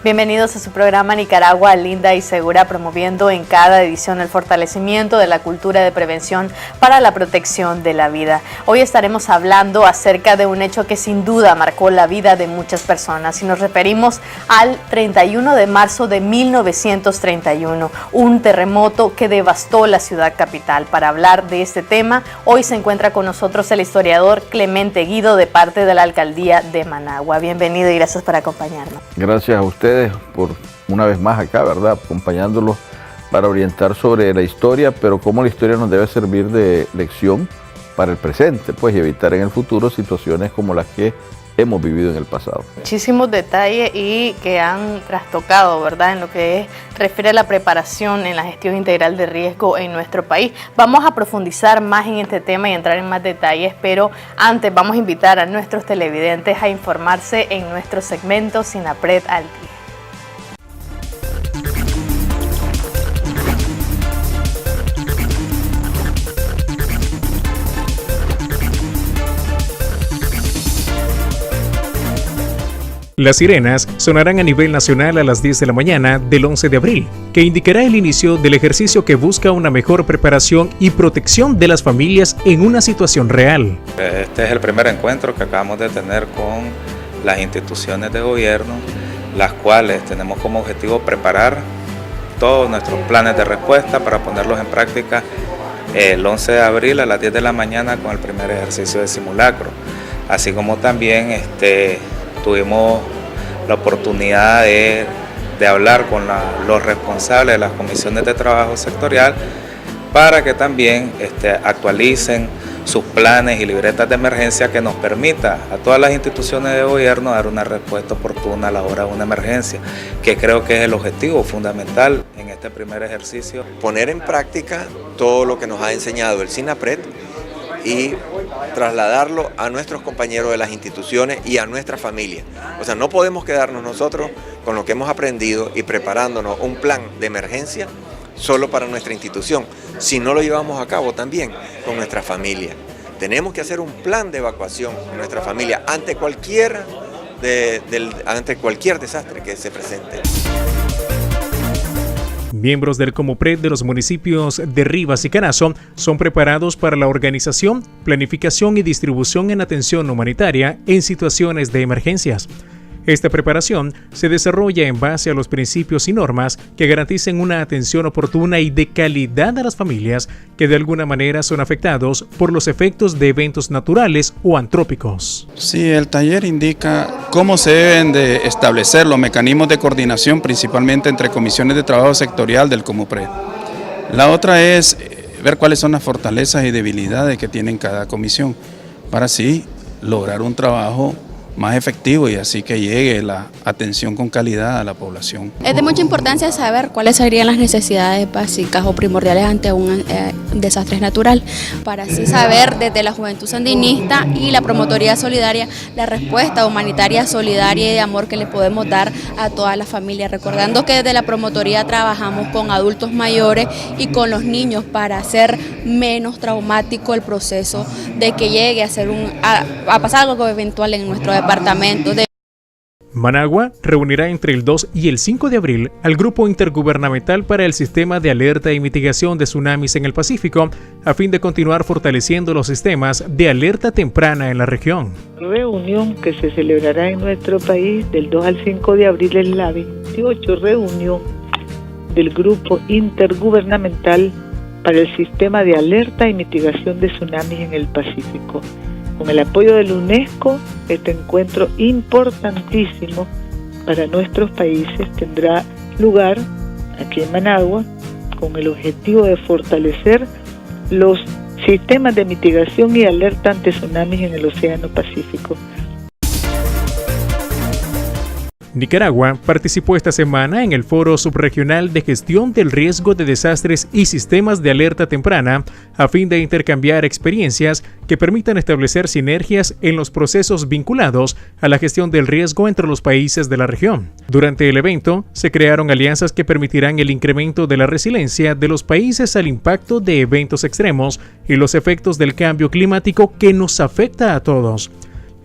Bienvenidos a su programa Nicaragua Linda y Segura, promoviendo en cada edición el fortalecimiento de la cultura de prevención para la protección de la vida. Hoy estaremos hablando acerca de un hecho que sin duda marcó la vida de muchas personas y nos referimos al 31 de marzo de 1931, un terremoto que devastó la ciudad capital. Para hablar de este tema, hoy se encuentra con nosotros el historiador Clemente Guido de parte de la Alcaldía de Managua. Bienvenido y gracias por acompañarnos. Gracias a ustedes por una vez más acá, ¿verdad? Acompañándolos para orientar sobre la historia, pero cómo la historia nos debe servir de lección para el presente, pues, y evitar en el futuro situaciones como las que hemos vivido en el pasado. Muchísimos detalles y que han trastocado, ¿verdad?, en lo que refiere a la preparación en la gestión integral de riesgo en nuestro país. Vamos a profundizar más en este tema y entrar en más detalles, pero antes vamos a invitar a nuestros televidentes a informarse en nuestro segmento SINAPRED al día. Las sirenas sonarán a nivel nacional a las 10 de la mañana del 11 de abril, que indicará el inicio del ejercicio que busca una mejor preparación y protección de las familias en una situación real. Este es el primer encuentro que acabamos de tener con las instituciones de gobierno, las cuales tenemos como objetivo preparar todos nuestros planes de respuesta para ponerlos en práctica el 11 de abril a las 10 de la mañana con el primer ejercicio de simulacro, así como también tuvimos la oportunidad de hablar con los responsables de las comisiones de trabajo sectorial para que también actualicen sus planes y libretas de emergencia que nos permita a todas las instituciones de gobierno dar una respuesta oportuna a la hora de una emergencia, que creo que es el objetivo fundamental en este primer ejercicio. Poner en práctica todo lo que nos ha enseñado el SINAPRED y trasladarlo a nuestros compañeros de las instituciones y a nuestra familia. O sea, no podemos quedarnos nosotros con lo que hemos aprendido y preparándonos un plan de emergencia solo para nuestra institución, si no lo llevamos a cabo también con nuestra familia. Tenemos que hacer un plan de evacuación con nuestra familia ante cualquier desastre que se presente. Miembros del Comupred de los municipios de Rivas y Canazo son preparados para la organización, planificación y distribución en atención humanitaria en situaciones de emergencias. Esta preparación se desarrolla en base a los principios y normas que garanticen una atención oportuna y de calidad a las familias que de alguna manera son afectados por los efectos de eventos naturales o antrópicos. Sí, el taller indica cómo se deben de establecer los mecanismos de coordinación, principalmente entre comisiones de trabajo sectorial del Comupred. La otra es ver cuáles son las fortalezas y debilidades que tienen cada comisión, para así lograr un trabajo más efectivo y así que llegue la atención con calidad a la población. Es de mucha importancia saber cuáles serían las necesidades básicas o primordiales ante un desastre natural, para así saber desde la Juventud Sandinista y la Promotoría Solidaria la respuesta humanitaria, solidaria y de amor que le podemos dar a todas las familias, recordando que desde la Promotoría trabajamos con adultos mayores y con los niños para hacer menos traumático el proceso de que llegue a pasar algo eventual en nuestro departamento. Managua reunirá entre el 2 y el 5 de abril al Grupo Intergubernamental para el Sistema de Alerta y Mitigación de Tsunamis en el Pacífico, a fin de continuar fortaleciendo los sistemas de alerta temprana en la región. La reunión que se celebrará en nuestro país del 2 al 5 de abril es la 28 reunión del Grupo Intergubernamental para el Sistema de Alerta y Mitigación de Tsunamis en el Pacífico. Con el apoyo de la UNESCO, este encuentro importantísimo para nuestros países tendrá lugar aquí en Managua con el objetivo de fortalecer los sistemas de mitigación y alerta ante tsunamis en el Océano Pacífico. Nicaragua participó esta semana en el Foro Subregional de Gestión del Riesgo de Desastres y Sistemas de Alerta Temprana, a fin de intercambiar experiencias que permitan establecer sinergias en los procesos vinculados a la gestión del riesgo entre los países de la región. Durante el evento, se crearon alianzas que permitirán el incremento de la resiliencia de los países al impacto de eventos extremos y los efectos del cambio climático que nos afecta a todos.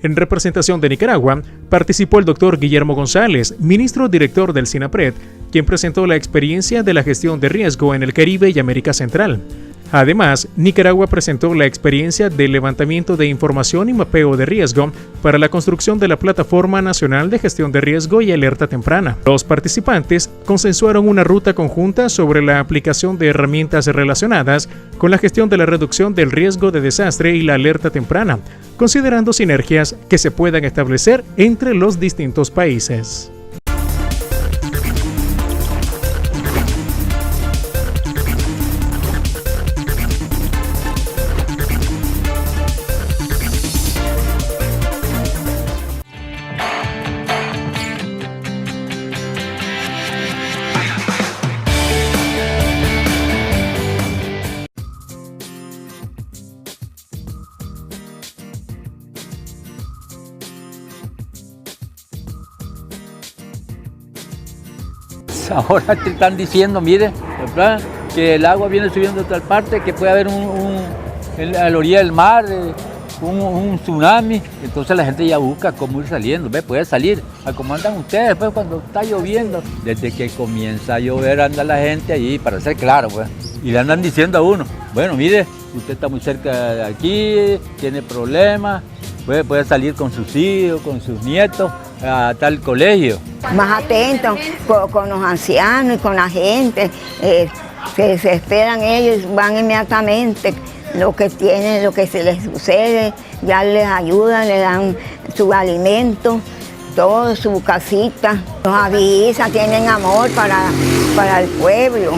En representación de Nicaragua, participó el doctor Guillermo González, ministro director del SINAPRED, quien presentó la experiencia de la gestión de riesgo en el Caribe y América Central. Además, Nicaragua presentó la experiencia del levantamiento de información y mapeo de riesgo para la construcción de la Plataforma Nacional de Gestión de Riesgo y Alerta Temprana. Los participantes consensuaron una ruta conjunta sobre la aplicación de herramientas relacionadas con la gestión de la reducción del riesgo de desastre y la alerta temprana, considerando sinergias que se puedan establecer entre los distintos países. Ahora te están diciendo, mire, ¿verdad?, que el agua viene subiendo de tal parte, que puede haber a la orilla del mar un tsunami. Entonces la gente ya busca cómo ir saliendo, ¿ve? Puede salir, a como andan ustedes después cuando está lloviendo. Desde que comienza a llover anda la gente allí, para ser claro, pues. Y le andan diciendo a uno, bueno, mire, usted está muy cerca de aquí, tiene problemas, puede salir con sus hijos, con sus nietos a tal colegio. Más atentos con los ancianos y con la gente, se esperan ellos, van inmediatamente, lo que tienen, lo que se les sucede, ya les ayudan, les dan su alimento, todo, su casita, los avisan, tienen amor para el pueblo.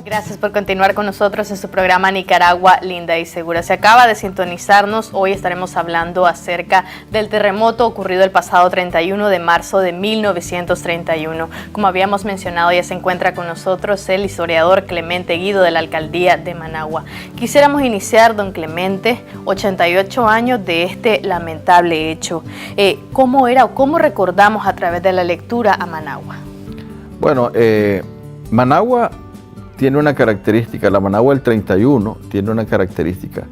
Gracias por continuar con nosotros en su programa Nicaragua Linda y Segura. Se acaba de sintonizarnos, hoy estaremos hablando acerca del terremoto ocurrido el pasado 31 de marzo de 1931. Como habíamos mencionado, ya se encuentra con nosotros el historiador Clemente Guido de la Alcaldía de Managua. Quisiéramos iniciar, don Clemente, 88 años de este lamentable hecho. ¿Cómo era o cómo recordamos a través de la lectura a Managua? Bueno, Managua tiene una característica, la Managua del 31 tiene una característica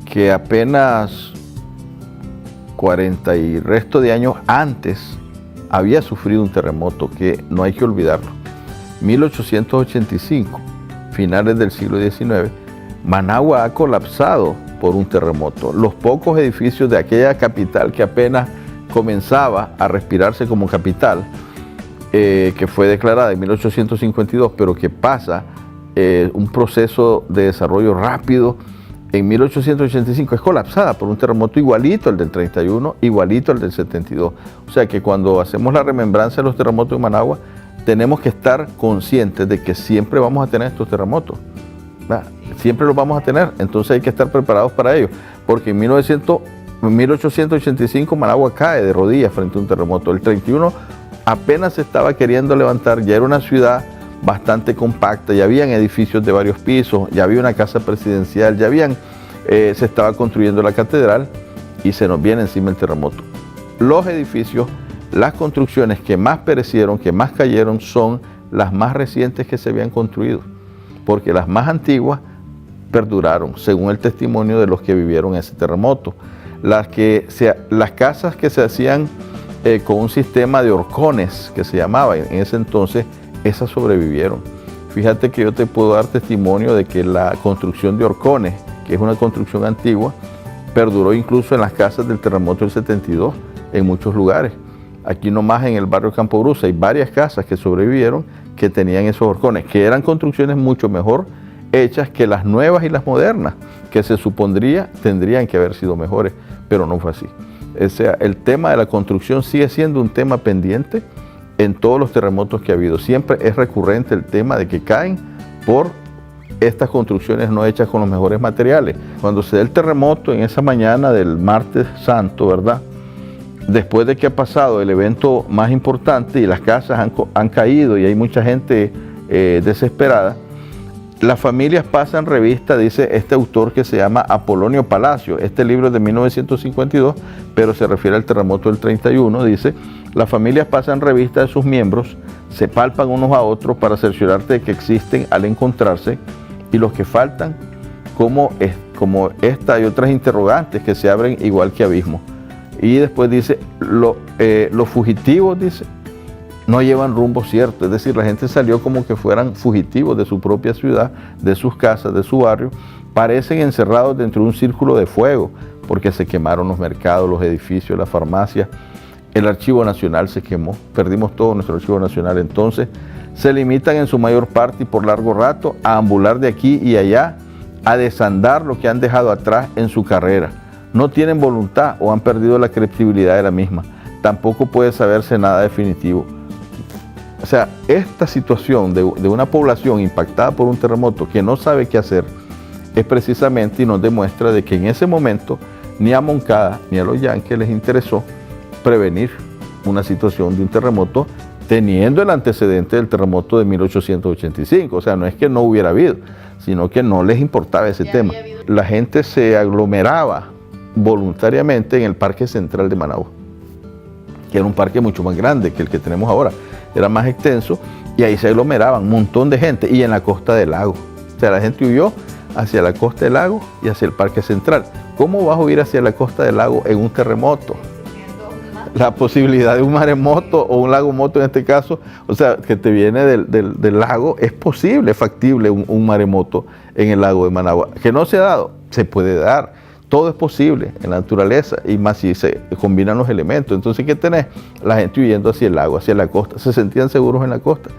que apenas 40 y resto de años antes había sufrido un terremoto que no hay que olvidarlo. 1885, finales del siglo XIX, Managua ha colapsado por un terremoto. Los pocos edificios de aquella capital que apenas comenzaba a respirarse como capital, que fue declarada en 1852, pero que pasa un proceso de desarrollo rápido, en 1885 es colapsada por un terremoto igualito al del 31, igualito al del 72. O sea que cuando hacemos la remembranza de los terremotos de Managua, tenemos que estar conscientes de que siempre vamos a tener estos terremotos, ¿verdad? Siempre los vamos a tener, entonces hay que estar preparados para ello, porque en 1885 Managua cae de rodillas frente a un terremoto. El 31 apenas se estaba queriendo levantar, ya era una ciudad bastante compacta, ya habían edificios de varios pisos, ya había una casa presidencial, se estaba construyendo la catedral y se nos viene encima el terremoto. Los edificios, las construcciones que más perecieron, que más cayeron, son las más recientes que se habían construido, porque las más antiguas perduraron, según el testimonio de los que vivieron ese terremoto. Las casas que se hacían con un sistema de horcones, que se llamaba en ese entonces, esas sobrevivieron. Fíjate que yo te puedo dar testimonio de que la construcción de horcones, que es una construcción antigua, perduró incluso en las casas del terremoto del 72, en muchos lugares. Aquí nomás en el barrio Campo Bruce hay varias casas que sobrevivieron que tenían esos horcones, que eran construcciones mucho mejor hechas que las nuevas y las modernas, que se supondría tendrían que haber sido mejores, pero no fue así. O sea, el tema de la construcción sigue siendo un tema pendiente en todos los terremotos que ha habido. Siempre es recurrente el tema de que caen por estas construcciones no hechas con los mejores materiales. Cuando se da el terremoto en esa mañana del martes santo, ¿verdad?, después de que ha pasado el evento más importante y las casas han caído y hay mucha gente desesperada, Las familias pasan revista, dice este autor que se llama Apolonio Palacio. Este libro es de 1952, pero se refiere al terremoto del 31. Dice, las familias pasan revista de sus miembros, se palpan unos a otros para cerciorarse de que existen al encontrarse, y los que faltan, como esta y otras interrogantes que se abren igual que abismos. Y después dice, los fugitivos, dice, no llevan rumbo cierto, es decir, la gente salió como que fueran fugitivos de su propia ciudad, de sus casas, de su barrio, parecen encerrados dentro de un círculo de fuego, porque se quemaron los mercados, los edificios, las farmacias, el Archivo Nacional se quemó, perdimos todo nuestro Archivo Nacional. Entonces se limitan en su mayor parte y por largo rato a ambular de aquí y allá, a desandar lo que han dejado atrás en su carrera. No tienen voluntad o han perdido la credibilidad de la misma, tampoco puede saberse nada definitivo. O sea, esta situación de una población impactada por un terremoto que no sabe qué hacer es precisamente y nos demuestra de que en ese momento ni a Moncada ni a los yanquis les interesó prevenir una situación de un terremoto teniendo el antecedente del terremoto de 1885. O sea, no es que no hubiera habido, sino que no les importaba ese tema. La gente se aglomeraba voluntariamente en el Parque Central de Managua, que era un parque mucho más grande que el que tenemos ahora. Era más extenso y ahí se aglomeraban un montón de gente y en la costa del lago. O sea, la gente huyó hacia la costa del lago y hacia el Parque Central. ¿Cómo vas a huir hacia la costa del lago en un terremoto? La posibilidad de un maremoto o un lagomoto en este caso, o sea, que te viene del lago, es posible, es factible un maremoto en el lago de Managua. ¿Que no se ha dado? Se puede dar. Todo es posible en la naturaleza y más si se combinan los elementos. Entonces, ¿qué tenés? La gente huyendo hacia el lago, hacia la costa. Se sentían seguros en la costa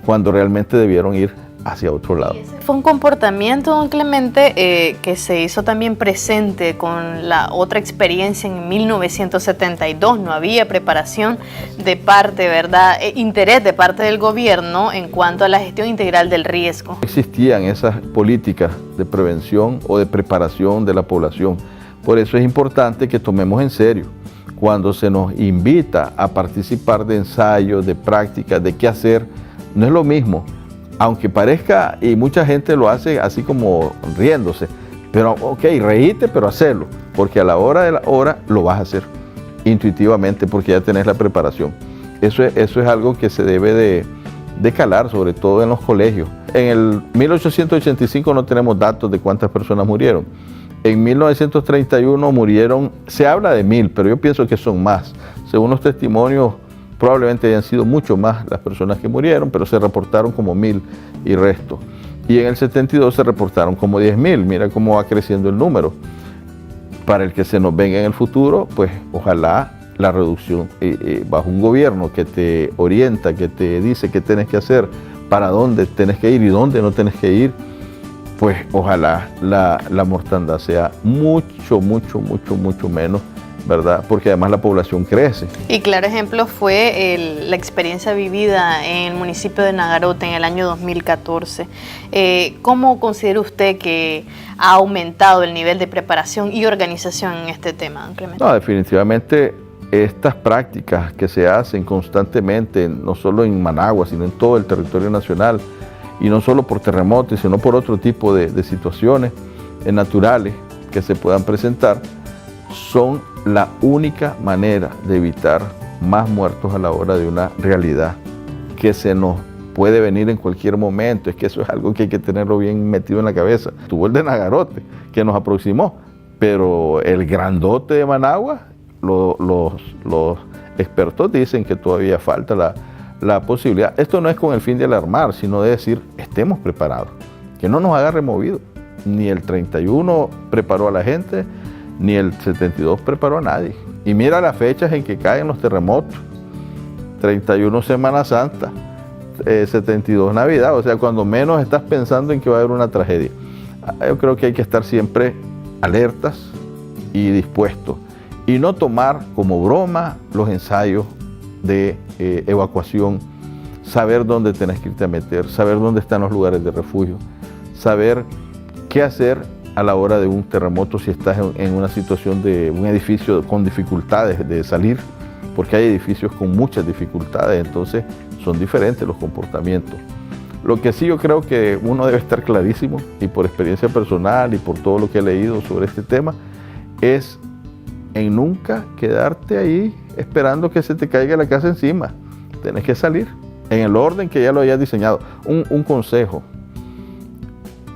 cuando realmente debieron ir hacia otro lado. Fue un comportamiento, don Clemente, que se hizo también presente con la otra experiencia en 1972. No había preparación de parte, ¿verdad? Interés de parte del gobierno en cuanto a la gestión integral del riesgo. Existían esas políticas de prevención o de preparación de la población. Por eso es importante que tomemos en serio cuando se nos invita a participar de ensayos, de prácticas, de qué hacer. No es lo mismo. Aunque parezca, y mucha gente lo hace así como riéndose, pero ok, reíte, pero hacerlo, porque a la hora de la hora lo vas a hacer intuitivamente, porque ya tenés la preparación. Eso es algo que se debe de calar, sobre todo en los colegios. En el 1885 no tenemos datos de cuántas personas murieron. En 1931 murieron, se habla de 1000, pero yo pienso que son más. Según los testimonios, probablemente hayan sido mucho más las personas que murieron, pero se reportaron como 1000 y resto. Y en el 72 se reportaron como 10.000. Mira cómo va creciendo el número. Para el que se nos venga en el futuro, pues ojalá la reducción bajo un gobierno que te orienta, que te dice qué tienes que hacer, para dónde tienes que ir y dónde no tienes que ir, pues ojalá la mortandad sea mucho menos, ¿verdad? Porque además la población crece. Y claro ejemplo fue la experiencia vivida en el municipio de Nagarote en el año 2014. ¿Cómo considera usted que ha aumentado el nivel de preparación y organización en este tema, don Clemente? No, definitivamente estas prácticas que se hacen constantemente, no solo en Managua, sino en todo el territorio nacional, y no solo por terremotos, sino por otro tipo de situaciones naturales que se puedan presentar, son la única manera de evitar más muertos a la hora de una realidad que se nos puede venir en cualquier momento. Es que eso es algo que hay que tenerlo bien metido en la cabeza. Tuvo el de Nagarote, que nos aproximó, pero el grandote de Managua, los expertos dicen que todavía falta la posibilidad. Esto no es con el fin de alarmar, sino de decir, estemos preparados, que no nos haga removido. Ni el 31 preparó a la gente, ni el 72 preparó a nadie. Y mira las fechas en que caen los terremotos. 31 Semana Santa, 72 Navidad, o sea, cuando menos estás pensando en que va a haber una tragedia. Yo creo que hay que estar siempre alertas y dispuestos y no tomar como broma los ensayos de evacuación, saber dónde tenés que irte a meter, saber dónde están los lugares de refugio, saber qué hacer a la hora de un terremoto si estás en una situación de un edificio con dificultades de salir, porque hay edificios con muchas dificultades, entonces son diferentes los comportamientos. Lo que sí yo creo que uno debe estar clarísimo, y por experiencia personal y por todo lo que he leído sobre este tema, es en nunca quedarte ahí esperando que se te caiga la casa encima. Tienes que salir en el orden que ya lo hayas diseñado. Un consejo,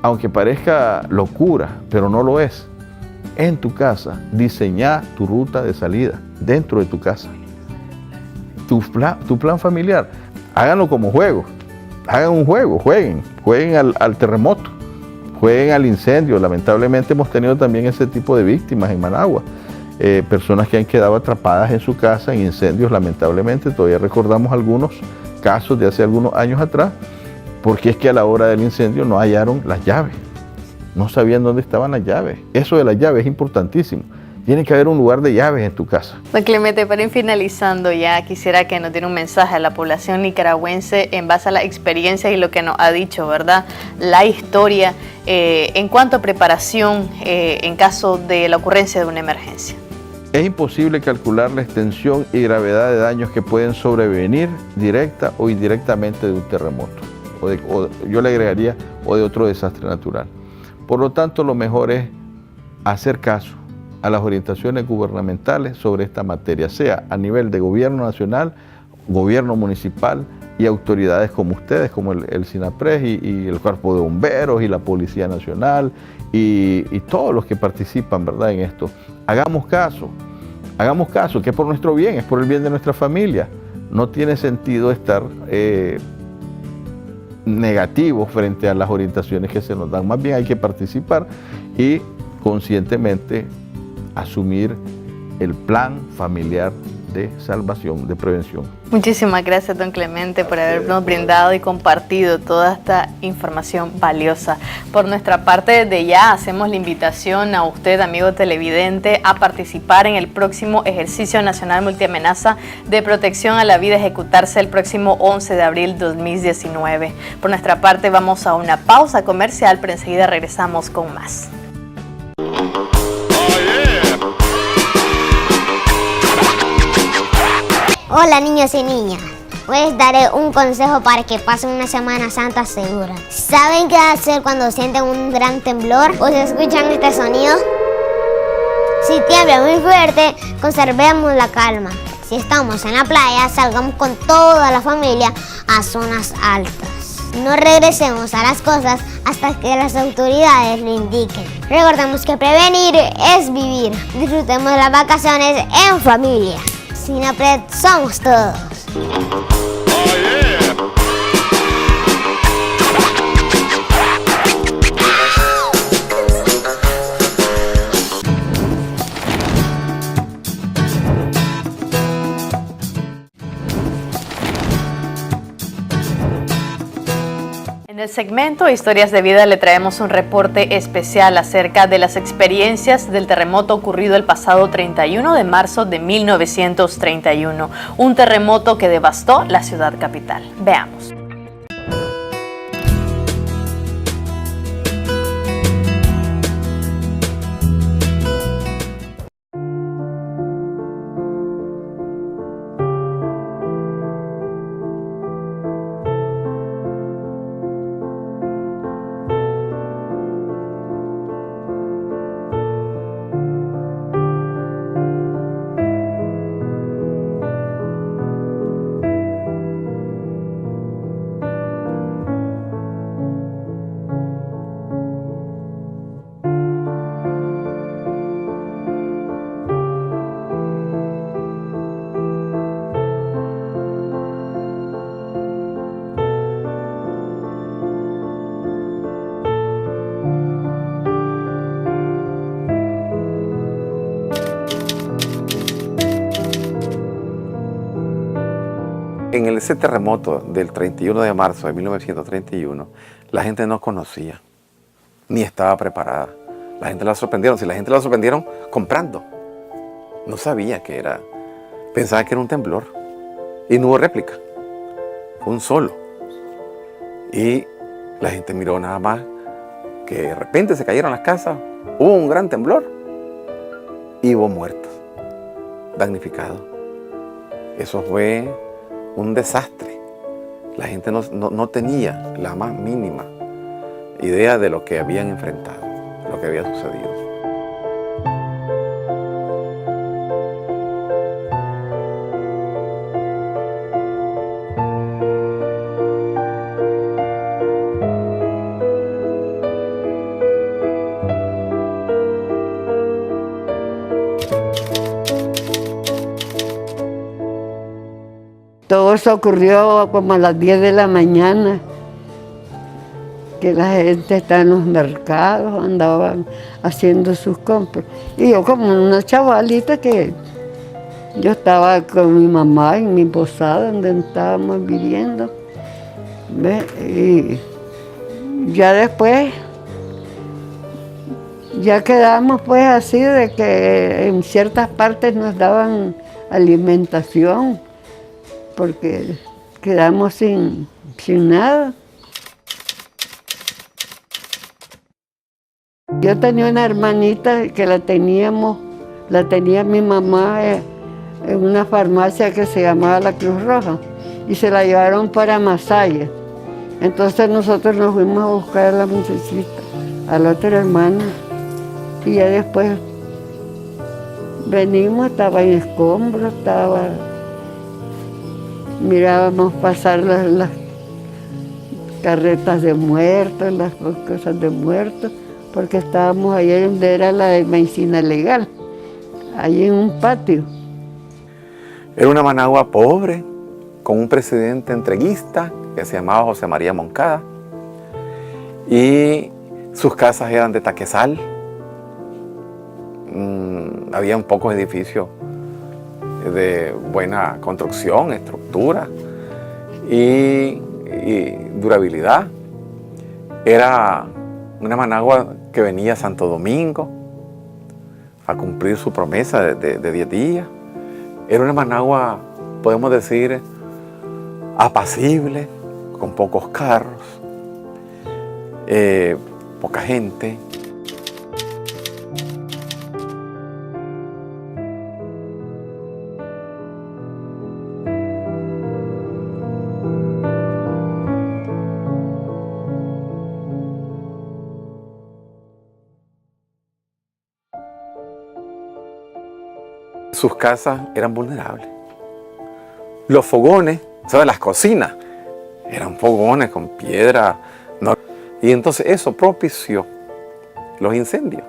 aunque parezca locura, pero no lo es. En tu casa, diseñá tu ruta de salida dentro de tu casa. Tu plan familiar, háganlo como juego. Hagan un juego, jueguen al terremoto, jueguen al incendio. Lamentablemente hemos tenido también ese tipo de víctimas en Managua. Personas que han quedado atrapadas en su casa en incendios, lamentablemente. Todavía recordamos algunos casos de hace algunos años atrás, porque es que a la hora del incendio no hallaron las llaves, no sabían dónde estaban las llaves. Eso de las llaves es importantísimo. Tiene que haber un lugar de llaves en tu casa. Don Clemente, para ir finalizando ya, quisiera que nos diera un mensaje a la población nicaragüense en base a la experiencia y lo que nos ha dicho, ¿verdad? La historia en cuanto a preparación en caso de la ocurrencia de una emergencia. Es imposible calcular la extensión y gravedad de daños que pueden sobrevenir directa o indirectamente de un terremoto. Yo le agregaría, o de otro desastre natural. Por lo tanto, lo mejor es hacer caso a las orientaciones gubernamentales sobre esta materia, sea a nivel de gobierno nacional, gobierno municipal y autoridades como ustedes, como el SINAPRED y el Cuerpo de Bomberos y la Policía Nacional y todos los que participan, ¿verdad?, en esto. Hagamos caso, que es por nuestro bien, es por el bien de nuestra familia. No tiene sentido estar negativos frente a las orientaciones que se nos dan. Más bien hay que participar y conscientemente asumir el plan familiar de salvación, de prevención. Muchísimas gracias, don Clemente, por habernos brindado y compartido toda esta información valiosa. Por nuestra parte, desde ya hacemos la invitación a usted, amigo televidente, a participar en el próximo Ejercicio Nacional Multiamenaza de Protección a la Vida, ejecutarse el próximo 11 de abril 2019. Por nuestra parte, vamos a una pausa comercial, pero enseguida regresamos con más. Hola niños y niñas, hoy les daré un consejo para que pasen una Semana Santa segura. ¿Saben qué hacer cuando sienten un gran temblor o se escuchan este sonido? Si tiembla muy fuerte, conservemos la calma. Si estamos en la playa, salgamos con toda la familia a zonas altas. No regresemos a las cosas hasta que las autoridades lo indiquen. Recordemos que prevenir es vivir. Disfrutemos las vacaciones en familia. SINAPRED somos todos. En el segmento Historias de Vida le traemos un reporte especial acerca de las experiencias del terremoto ocurrido el pasado 31 de marzo de 1931, un terremoto que devastó la ciudad capital. Veamos. En ese terremoto del 31 de marzo de 1931, la gente no conocía, ni estaba preparada. La gente la sorprendieron. Si la gente la sorprendieron comprando, no sabía qué era. Pensaba que era un temblor. Y no hubo réplica. Fue un solo. Y la gente miró nada más que de repente se cayeron las casas, hubo un gran temblor y hubo muertos, damnificados. Eso fue un desastre La gente no tenía la más mínima idea de lo que habían enfrentado, de lo que había sucedido. Todo eso ocurrió como a las 10 de la mañana, que la gente está en los mercados, andaban haciendo sus compras. Y yo como una chavalita que yo estaba con mi mamá en mi posada donde estábamos viviendo. ¿Ves? Y ya después, ya quedamos pues así de que en ciertas partes nos daban alimentación, porque quedamos sin nada. Yo tenía una hermanita que la tenía mi mamá en una farmacia que se llamaba la Cruz Roja y se la llevaron para Masaya. Entonces nosotros nos fuimos a buscar a la muchachita, a la otra hermana, y ya después venimos, estaba en escombros, mirábamos pasar las carretas de muertos, las cosas de muertos, porque estábamos allí donde era la de medicina legal, allí en un patio. Era una Managua pobre, con un presidente entreguista que se llamaba José María Moncada, y sus casas eran de taquezal. Habían pocos edificios de buena construcción, estructura y durabilidad. Era una Managua que venía a Santo Domingo a cumplir su promesa de 10 días. Era una Managua, podemos decir, apacible, con pocos carros, poca gente. Sus casas eran vulnerables. Los fogones, ¿sabes? Las cocinas, eran fogones con piedra. Y entonces eso propició los incendios.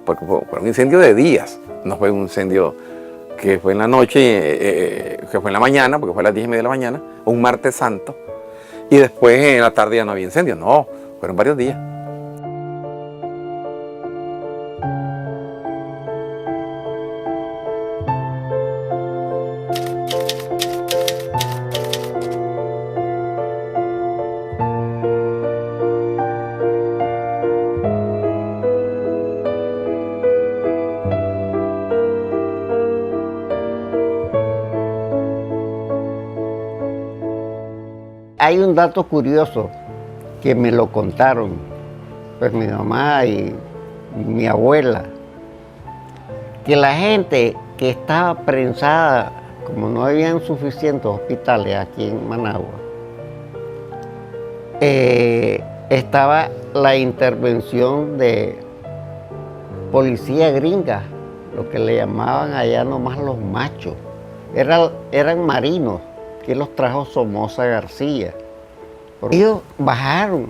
Porque fue un incendio de días, no fue un incendio que fue en la noche, que fue en la mañana, porque fue a las 10:30 de la mañana, un martes santo. Y después en la tarde ya no había incendio, no, fueron varios días. Hay un dato curioso que me lo contaron, pues mi mamá y mi abuela, que la gente que estaba prensada, como no habían suficientes hospitales aquí en Managua, estaba la intervención de policía gringa, lo que le llamaban allá nomás los machos. Eran marinos, que los trajo Somoza García. Ellos bajaron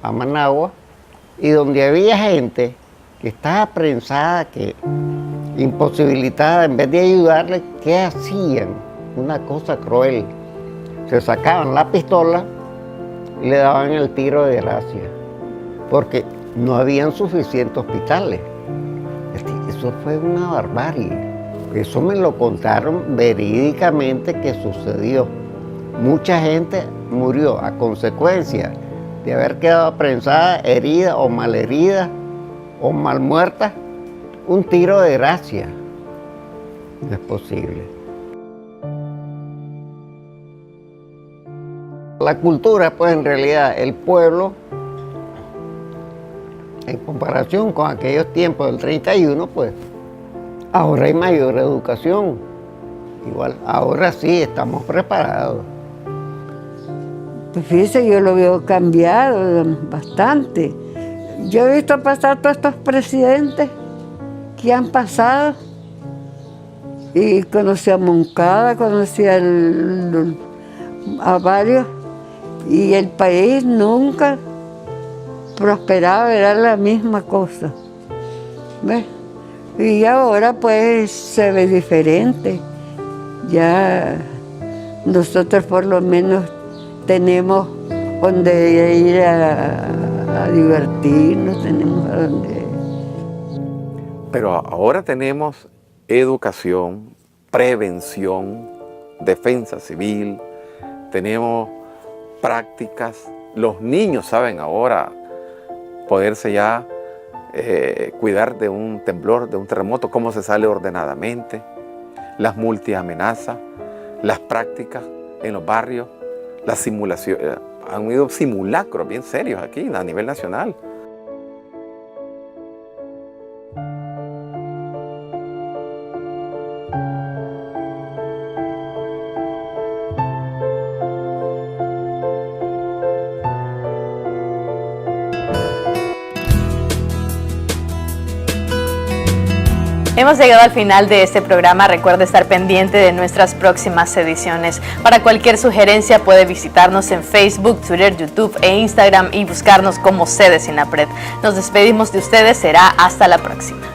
a Managua y donde había gente que estaba prensada, que imposibilitada, en vez de ayudarle, ¿qué hacían? Una cosa cruel. Se sacaban la pistola y le daban el tiro de gracia, porque no habían suficientes hospitales. Eso fue una barbarie. Eso me lo contaron verídicamente que sucedió. Mucha gente murió a consecuencia de haber quedado prensada, herida o malherida o mal muerta. Un tiro de gracia. No es posible. La cultura, pues en realidad, el pueblo, en comparación con aquellos tiempos del 31, pues ahora hay mayor educación. Igual, ahora sí estamos preparados. Pues fíjese, yo lo veo cambiado bastante. Yo he visto pasar todos estos presidentes que han pasado y conocí a Moncada, conocí a varios, y el país nunca prosperaba, era la misma cosa. ¿Ves? Y ahora pues se ve diferente. Ya nosotros por lo menos tenemos donde ir a divertirnos, tenemos a donde... Pero ahora tenemos educación, prevención, defensa civil, tenemos prácticas. Los niños saben ahora poderse ya cuidar de un temblor, de un terremoto, cómo se sale ordenadamente, las multiamenazas, las prácticas en los barrios, las simulaciones. Han habido simulacros bien serios aquí a nivel nacional. Hemos llegado al final de este programa. Recuerde estar pendiente de nuestras próximas ediciones. Para cualquier sugerencia puede visitarnos en Facebook, Twitter, YouTube e Instagram y buscarnos como Sede Sinapred. Nos despedimos de ustedes. Será hasta la próxima.